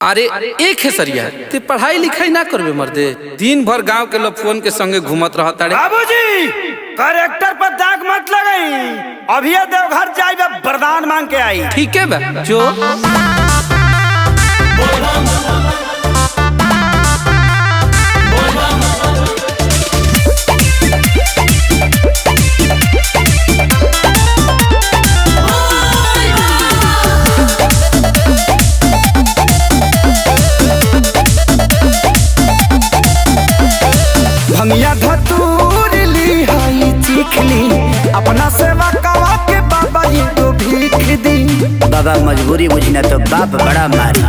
अरे एक है सरिया ते पढ़ाई लिखाई ना करबे मर्दे, दिन भर गांव के लोग फोन के संगे घूमत रहता रे। बाबूजी करेक्टर पर दाग मत लगाई, अभी देवघर जाइबे वरदान मांग के आई। ठीक है बा जो भंगिया धतूर ली हाई चिखली, अपना सेवा कवा के बाबा जी को भीख दी। बाबा मजबूरी बुझना तो बाप बड़ा मारी।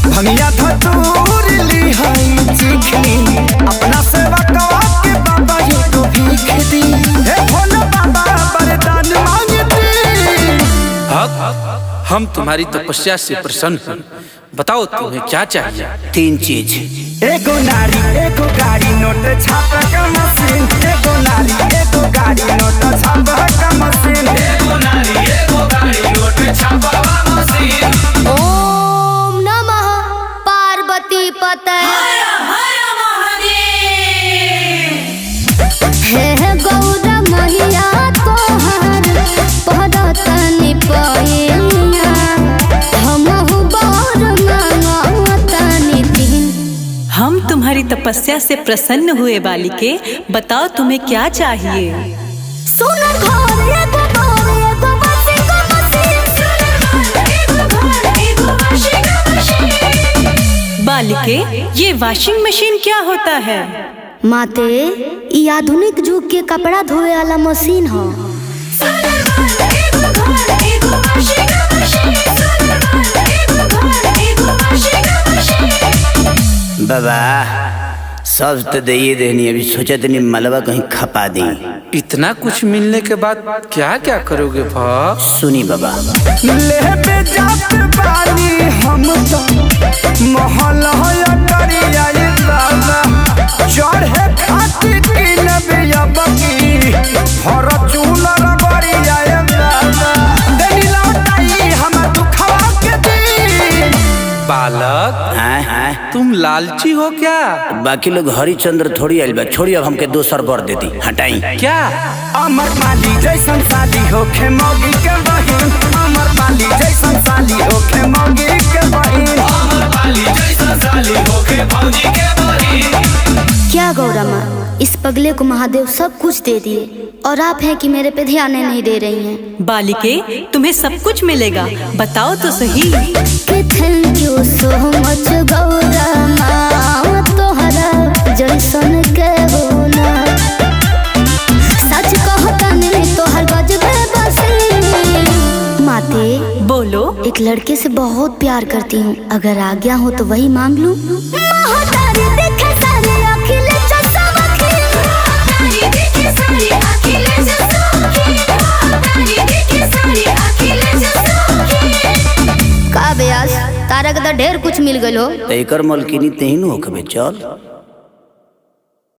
भंगिया धतूर ली हाई चिखली, अपना सेवा कवा के बाबा जी को भीख दी। हे भोला बाबा वरदान मांगती। हम तुम्हारी तपस्या से प्रसन्न हैं, बताओ तुम्हें क्या चाहिए? 3 चीज। एगो नारी एगो गाड़ी नोट छापे का मशीन, एगो नारी एगो गाड़ी नोट छापे का मशीन, एगो नारी एगो गाड़ी नोट छापे का मशीन। ओम नमः पार्वती पते हे गौरा मैया तोहर पदतनि पैया, हमहु बर मांगतनि दिन। हम तुम्हारी तपस्या से प्रसन्न हुए बालिके, बताओ तुम्हें क्या चाहिए? सुनर घर एगो घर एगो वाशिंग मशीन। बालिके ये वॉशिंग मशीन क्या होता है? माते ई आधुनिक युग के कपड़ा धोए वाला मशीन ह। बाबा सब तो दे देनी, अभी सोचा तनी मलबा कहीं खपा दी। इतना कुछ मिलने के बाद क्या क्या करोगे भाव? सुनी बाबा, लेबे जात बानी हम तो महल होया करिया ये बाबा, चढ़े खातिर किनबे अबकी फॉर्च्यूनर बढ़िया ये बाबा, देनी लौटाई हम दुखवा के दी। बालक तुम लालची हो क्या? बाकी लोग हरिचंद्र थोड़ी आइल बा, छोड़ी अब हमके दोसर बर देती, हटाई। क्या अमर पाली जैसन साली होखे मौगी के बहिन, अमर पाली जैसन साली होखे मौगी के बहिन, अमर पाली जैसन साली होखे मौगी के बहिन। क्या गौरा माँ, इस पगले को महादेव सब कुछ दे दिए और आप हैं कि मेरे पे ध्यान नहीं दे रही हैं। बालिके तुम्हें सब कुछ मिलेगा, बताओ तो सही। Thank you so much Gaura माँ, तोहरा जैसन के होना सच कहता नहीं तोहर गजबे बसी। माते बोलो। एक लड़के से बहुत प्यार करती हूँ, अगर आज्ञा हो तो वही मांग लूं। का बेयास तारा के ढेर कुछ मिल गलो। एकर मलकिनी तेही न होखबे, चल।